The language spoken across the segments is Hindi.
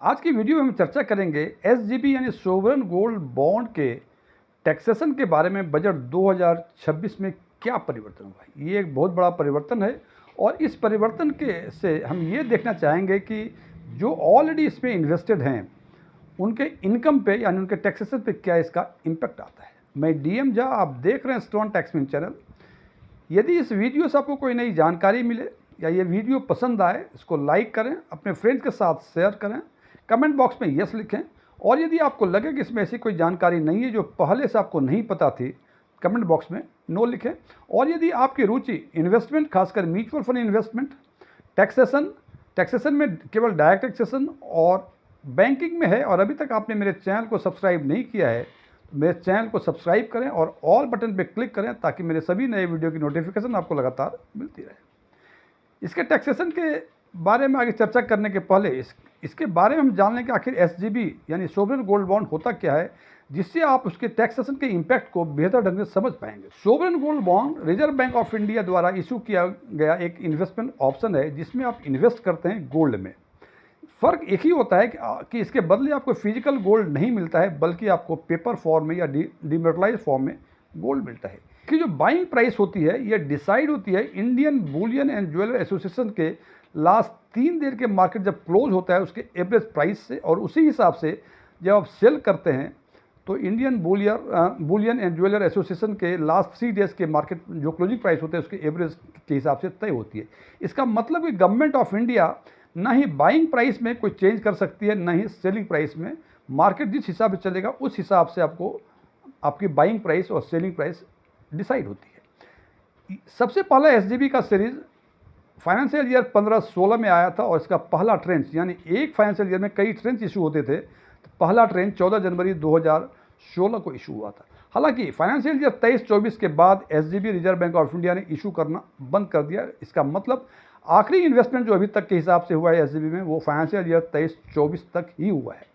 आज की वीडियो में हम चर्चा करेंगे एसजीबी यानी सोवरेन गोल्ड बॉन्ड के टैक्सेशन के बारे में। बजट 2026 में क्या परिवर्तन हुआ है, ये एक बहुत बड़ा परिवर्तन है और इस परिवर्तन के से हम ये देखना चाहेंगे कि जो ऑलरेडी इसमें इन्वेस्टेड हैं उनके इनकम पे यानी उनके टैक्सेशन पे क्या इसका इम्पैक्ट आता है। मैं डीएम झा, आप देख रहे हैं स्टोन टैक्समैन चैनल। यदि इस वीडियो से आपको कोई नई जानकारी मिले या ये वीडियो पसंद आए, इसको लाइक करें, अपने फ्रेंड्स के साथ शेयर करें, कमेंट बॉक्स में यस लिखें। और यदि आपको लगे कि इसमें ऐसी कोई जानकारी नहीं है जो पहले से आपको नहीं पता थी, कमेंट बॉक्स में नो लिखें। और यदि आपकी रुचि इन्वेस्टमेंट, खासकर म्यूचुअल फंड इन्वेस्टमेंट, टैक्सेशन में केवल डायरेक्ट टैक्सेशन और बैंकिंग में है और अभी तक आपने मेरे चैनल को सब्सक्राइब नहीं किया है, तो मेरे चैनल को सब्सक्राइब करें और ऑल बटन पर क्लिक करें ताकि मेरे सभी नए वीडियो की नोटिफिकेशन आपको लगातार मिलती रहे। इसके टैक्सेशन के बारे में आगे चर्चा करने के पहले इसके बारे में हम जान लें कि आखिर एसजीबी यानी सोवरेन गोल्ड बॉन्ड होता क्या है, जिससे आप उसके टैक्सेशन के इम्पैक्ट को बेहतर ढंग से समझ पाएंगे। Sovereign gold bond reserve bank of India द्वारा इशू किया गया एक इन्वेस्टमेंट ऑप्शन है जिसमें आप इन्वेस्ट करते हैं गोल्ड में। फ़र्क एक ही होता है कि इसके बदले आपको फिजिकल गोल्ड नहीं मिलता है, बल्कि आपको पेपर फॉर्म में या डिमेटलाइज फॉर्म में गोल्ड मिलता है। कि जो बाइंग प्राइस होती है यह डिसाइड होती है Indian Boolean and jeweller association के लास्ट 3 दिन के मार्केट जब क्लोज होता है उसके एवरेज प्राइस से, और उसी हिसाब से जब आप सेल करते हैं तो Indian Boolean and jeweller association के लास्ट 3 डेज के मार्केट जो क्लोजिंग प्राइस होते हैं उसके एवरेज के हिसाब से तय होती है। इसका मतलब कि गवर्नमेंट ऑफ इंडिया ना ही बाइंग प्राइस में कोई चेंज कर सकती है, ना ही सेलिंग प्राइस में। मार्केट जिस हिसाब से चलेगा उस हिसाब से आपको आपकी बाइंग प्राइस और सेलिंग प्राइस डिसाइड होती है। सबसे पहला एसजीबी का सीरीज फाइनेंशियल ईयर 15-16 में आया था और इसका पहला ट्रेंच, यानी एक फाइनेंशियल ईयर में कई ट्रेंच इशू होते थे, तो पहला ट्रेंच 14 जनवरी 2016 को इशू हुआ था। हालांकि फाइनेंशियल ईयर 23-24 के बाद SGB reserve bank of India ने इशू करना बंद कर दिया। इसका मतलब आखिरी इन्वेस्टमेंट जो अभी तक के हिसाब से हुआ है एसजीबी में वो फाइनेंशियल ईयर 23-24 तक ही हुआ है।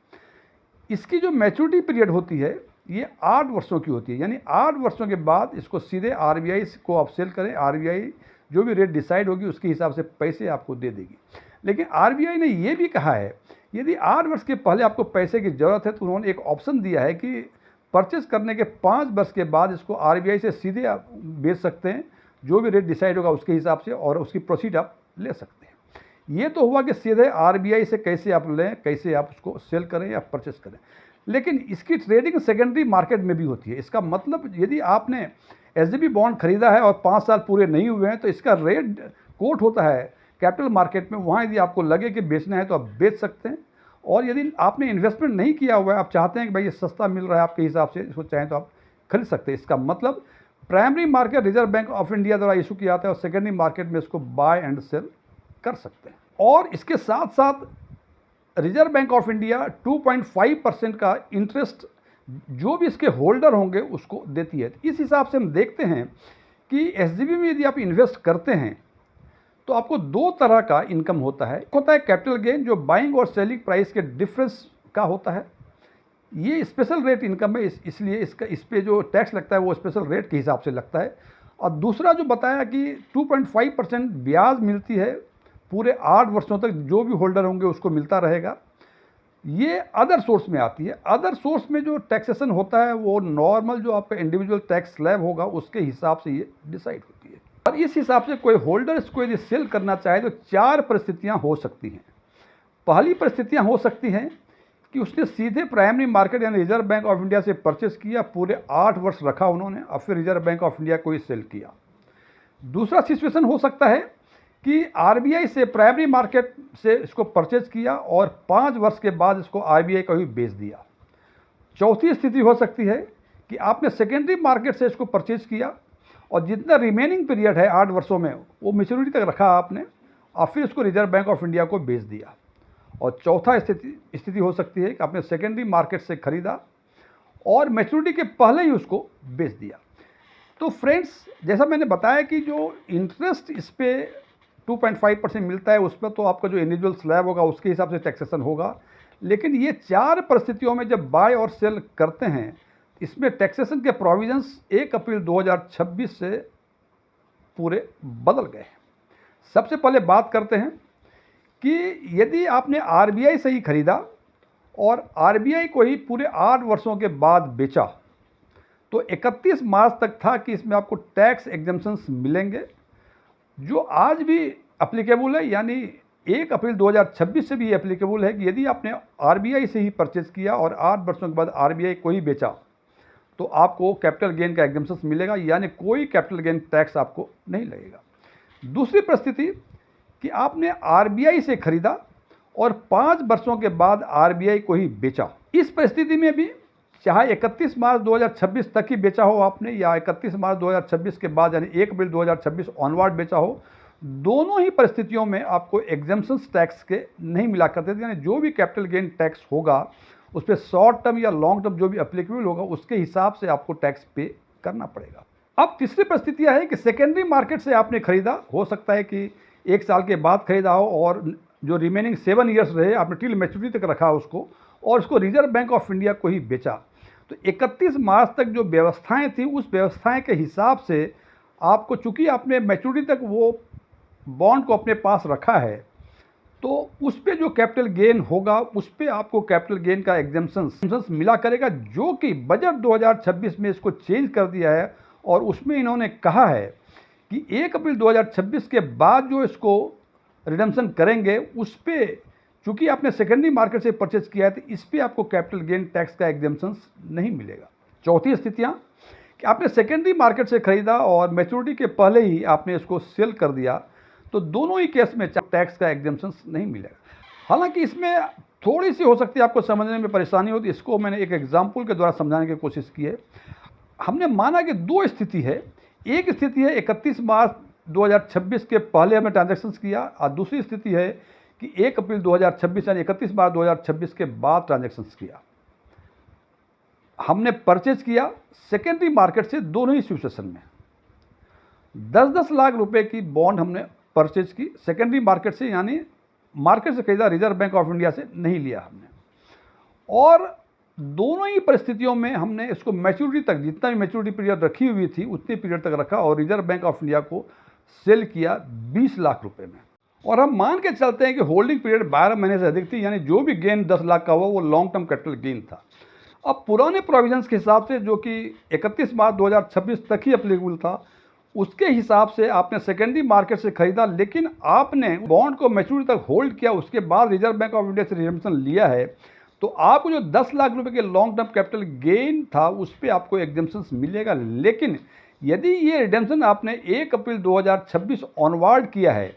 इसकी जो मैच्योरिटी पीरियड होती है ये 8 वर्षों की होती है, यानी 8 वर्षों के बाद इसको सीधे आरबीआई को आप सेल करें, आरबीआई जो भी रेट डिसाइड होगी उसके हिसाब से पैसे आपको दे देगी। लेकिन आरबीआई ने ये भी कहा है यदि 8 वर्ष के पहले आपको पैसे की ज़रूरत है तो उन्होंने एक ऑप्शन दिया है कि परचेस करने के 5 वर्ष के बाद इसको आरबीआई से सीधे आप बेच सकते हैं, जो भी रेट डिसाइड होगा उसके हिसाब से, और उसकी प्रोसीड आप ले सकते हैं। ये तो हुआ कि सीधे आरबीआई से कैसे आप लें, कैसे आप उसको सेल करें या परचेस करें। लेकिन इसकी ट्रेडिंग सेकेंडरी मार्केट में भी होती है। इसका मतलब यदि आपने एसजीबी बॉन्ड खरीदा है और 5 साल पूरे नहीं हुए हैं तो इसका रेट कोट होता है कैपिटल मार्केट में। वहाँ यदि आपको लगे कि बेचना है तो आप बेच सकते हैं। और यदि आपने इन्वेस्टमेंट नहीं किया हुआ है, आप चाहते हैं कि भाई ये सस्ता मिल रहा है आपके हिसाब से, इसको चाहें तो आप खरीद सकते हैं। इसका मतलब primary market reserve bank of India द्वारा इशू किया जाता है और सेकेंडरी मार्केट में इसको बाय एंड सेल कर सकते हैं। और इसके साथ साथ रिजर्व बैंक ऑफ इंडिया 2.5% का इंटरेस्ट जो भी इसके होल्डर होंगे उसको देती है। इस हिसाब से हम देखते हैं कि एसजीबी में यदि आप इन्वेस्ट करते हैं तो आपको 2 तरह का इनकम होता है। एक होता है कैपिटल गेन जो बाइंग और सेलिंग प्राइस के डिफरेंस का होता है। ये स्पेशल रेट इनकम है, इसलिए इस पे जो टैक्स लगता है वो स्पेशल रेट के हिसाब से लगता है। और दूसरा जो बताया कि 2.5% ब्याज मिलती है पूरे 8 वर्षों तक, जो भी होल्डर होंगे उसको मिलता रहेगा। ये अदर सोर्स में आती है। अदर सोर्स में जो टैक्सेशन होता है वो नॉर्मल जो आपका इंडिविजुअल टैक्स स्लैब होगा उसके हिसाब से ये डिसाइड होती है। और इस हिसाब से कोई होल्डर इसको यदि सेल करना चाहे तो 4 परिस्थितियाँ हो सकती हैं। पहली परिस्थितियाँ हो सकती हैं कि उसने सीधे प्राइमरी मार्केट यानी रिजर्व बैंक ऑफ इंडिया से परचेस किया, पूरे 8 वर्ष रखा उन्होंने और फिर रिजर्व बैंक ऑफ इंडिया को ही सेल किया। दूसरा सिचुएशन हो सकता है कि आरबीआई से प्राइमरी मार्केट से इसको परचेज किया और 5 वर्ष के बाद इसको आरबीआई को ही बेच दिया। चौथी स्थिति हो सकती है कि आपने सेकेंडरी मार्केट से इसको परचेज किया और जितना रिमेनिंग पीरियड है 8 वर्षों में वो मैच्योरिटी तक रखा आपने और फिर इसको रिजर्व बैंक ऑफ इंडिया को बेच दिया। और चौथा स्थिति हो सकती है कि आपने सेकेंडरी मार्केट से खरीदा और मैच्योरिटी के पहले ही उसको बेच दिया। तो फ्रेंड्स, जैसा मैंने बताया कि जो इंटरेस्ट इस पर 2.5% मिलता है, उस पर तो आपका जो इंडिविजुअल स्लैब होगा उसके हिसाब से टैक्सेशन होगा। लेकिन ये 4 परिस्थितियों में जब बाय और सेल करते हैं इसमें टैक्सेशन के प्रोविजंस 1 अप्रैल 2026 से पूरे बदल गए हैं। सबसे पहले बात करते हैं कि यदि आपने आरबीआई से ही खरीदा और आरबीआई को ही पूरे 8 वर्षों के बाद बेचा, तो 31 मार्च तक था कि इसमें आपको टैक्स एग्जम्पशंस मिलेंगे, जो आज भी एप्लीकेबल है। यानी 1 अप्रैल 2026 से भी एप्लीकेबल है कि यदि आपने आरबीआई से ही परचेज किया और 8 वर्षों के बाद आरबीआई को ही बेचा, तो आपको कैपिटल गेन का एग्जम्पशंस मिलेगा, यानी कोई कैपिटल गेन टैक्स आपको नहीं लगेगा। दूसरी परिस्थिति कि आपने आरबीआई से खरीदा और 5 वर्षों के बाद आरबीआई को ही बेचा। इस परिस्थिति में भी चाहे 31 मार्च 2026 तक ही बेचा हो आपने या 31 मार्च 2026 के बाद यानी 1 अप्रैल 2026 ऑनवर्ड बेचा हो, दोनों ही परिस्थितियों में आपको एग्जम्पशंस टैक्स के नहीं मिला करते थे। यानी जो भी कैपिटल गेन टैक्स होगा उस पर शॉर्ट टर्म या लॉन्ग टर्म जो भी एप्लीकेबल होगा उसके हिसाब से आपको टैक्स पे करना पड़ेगा। अब तीसरी परिस्थिति है कि सेकेंडरी मार्केट से आपने खरीदा, हो सकता है कि 1 साल के बाद खरीदा हो और जो रिमेनिंग 7 ईयर्स रहे आपने टिल मैच्योरिटी तक रखा उसको और उसको रिजर्व बैंक ऑफ इंडिया को ही बेचा। तो 31 मार्च तक जो व्यवस्थाएं थी उस व्यवस्थाएं के हिसाब से आपको, चूंकि आपने मैच्योरिटी तक वो बॉन्ड को अपने पास रखा है, तो उस पे जो कैपिटल गेन होगा उस पे आपको कैपिटल गेन का एग्जम्पशंस मिला करेगा, जो कि बजट 2026 में इसको चेंज कर दिया है। और उसमें इन्होंने कहा है कि 1 अप्रैल 2026 के बाद जो इसको रिडम्पशन करेंगे उस पे, चूंकि आपने सेकेंडरी मार्केट से परचेज किया है, तो इस पे आपको कैपिटल गेन टैक्स का एग्जम्पशंस नहीं मिलेगा। चौथी स्थितियाँ कि आपने सेकेंडरी मार्केट से खरीदा और मैच्योरिटी के पहले ही आपने इसको सेल कर दिया, तो दोनों ही केस में टैक्स का एग्जम्पशंस नहीं मिलेगा। हालांकि इसमें थोड़ी सी हो सकती है आपको समझने में परेशानी होती, इसको मैंने एक एग्जाम्पल के द्वारा समझाने की कोशिश की है। हमने माना कि 2 स्थिति है, एक स्थिति है 31 मार्च 2026 के पहले हमने ट्रांजैक्शंस किया और दूसरी स्थिति है कि 1 अप्रैल 2026 यानी 31 मार्च 2026 के बाद ट्रांजैक्शंस किया। हमने परचेज किया सेकेंडरी मार्केट से, दोनों ही सिचुएशन में 10-10 लाख रुपए की बॉन्ड हमने परचेज की सेकेंडरी मार्केट से, यानी मार्केट से खरीदा, रिजर्व बैंक ऑफ इंडिया से नहीं लिया हमने। और दोनों ही परिस्थितियों में हमने इसको मैच्योरिटी तक, जितना भी मैच्योरिटी पीरियड रखी हुई थी उतने पीरियड तक रखा और रिजर्व बैंक ऑफ इंडिया को सेल किया 20 लाख रुपए में। और हम मान के चलते हैं कि होल्डिंग पीरियड 12 महीने से अधिक थी, यानी जो भी गेन 10 लाख का हुआ वो लॉन्ग टर्म कैपिटल गेन था। अब पुराने प्रोविजंस के हिसाब से, जो कि 31 मार्च 2026 तक ही एप्लीकेबल था, उसके हिसाब से आपने सेकेंडरी मार्केट से खरीदा, लेकिन आपने बॉन्ड को मैच्योरिटी तक होल्ड किया, उसके बाद रिजर्व बैंक ऑफ इंडिया से रिडम्पशन लिया है, तो आपको जो 10 लाख रुपए के लॉन्ग टर्म कैपिटल गेन था उस पर आपको एग्जम्पशंस मिलेगा। लेकिन यदि ये रिडम्पशन आपने 1 अप्रैल 2026 ऑनवर्ड किया है,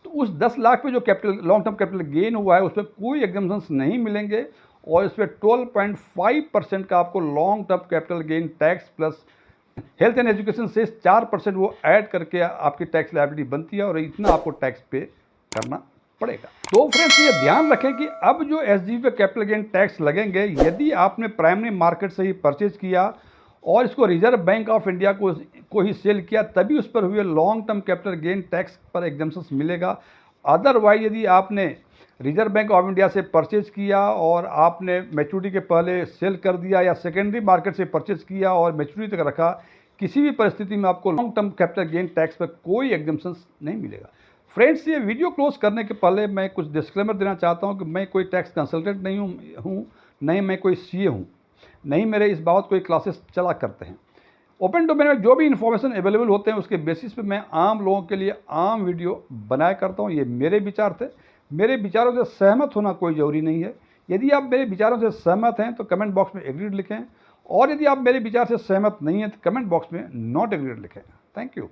तो उस 10 लाख पे जो capital long term capital gain हुआ है उस पर कोई एग्जम्पशंस नहीं मिलेंगे और इस पर 12.5% का आपको long term capital gain tax plus health and education से 4% वो ऐड करके आपकी टैक्स लायबिलिटी बनती है और इतना आपको टैक्स पे करना पड़ेगा। तो फ्रेंड्स ये ध्यान रखें कि अब जो एसजीवी पे कैपिटल गेन टैक्स लगेंगे, यदि आपने प्राइमरी मार्केट से ही परचेज किया और इसको रिजर्व बैंक ऑफ इंडिया को ही सेल किया, तभी उस पर हुए long term capital gain tax पर एग्जम्पशंस मिलेगा। अदरवाइज यदि आपने रिजर्व बैंक ऑफ इंडिया से परचेज किया और आपने मैच्योरिटी के पहले सेल कर दिया या सेकेंडरी मार्केट से परचेज किया और मैच्योरिटी तक रखा, किसी भी परिस्थिति में आपको long term capital gain tax पर कोई एग्जम्पशंस नहीं मिलेगा। फ्रेंड्स, ये वीडियो क्लोज करने के पहले मैं कुछ डिस्क्लेमर देना चाहता हूँ कि मैं कोई टैक्स कंसल्टेंट नहीं हूँ, नहीं मैं कोई सीए हूँ, नहीं मेरे इस बाबत कोई क्लासेस चला करते हैं। ओपन डोमेन में जो भी इन्फॉर्मेशन अवेलेबल होते हैं उसके बेसिस पे मैं आम लोगों के लिए आम वीडियो बनाया करता हूँ। ये मेरे विचार थे, मेरे विचारों से सहमत होना कोई ज़रूरी नहीं है। यदि आप मेरे विचारों से सहमत हैं तो कमेंट बॉक्स में एग्रीड लिखें, और यदि आप मेरे विचार से सहमत नहीं हैं तो कमेंट बॉक्स में नॉट एग्रीड लिखें। Thank you.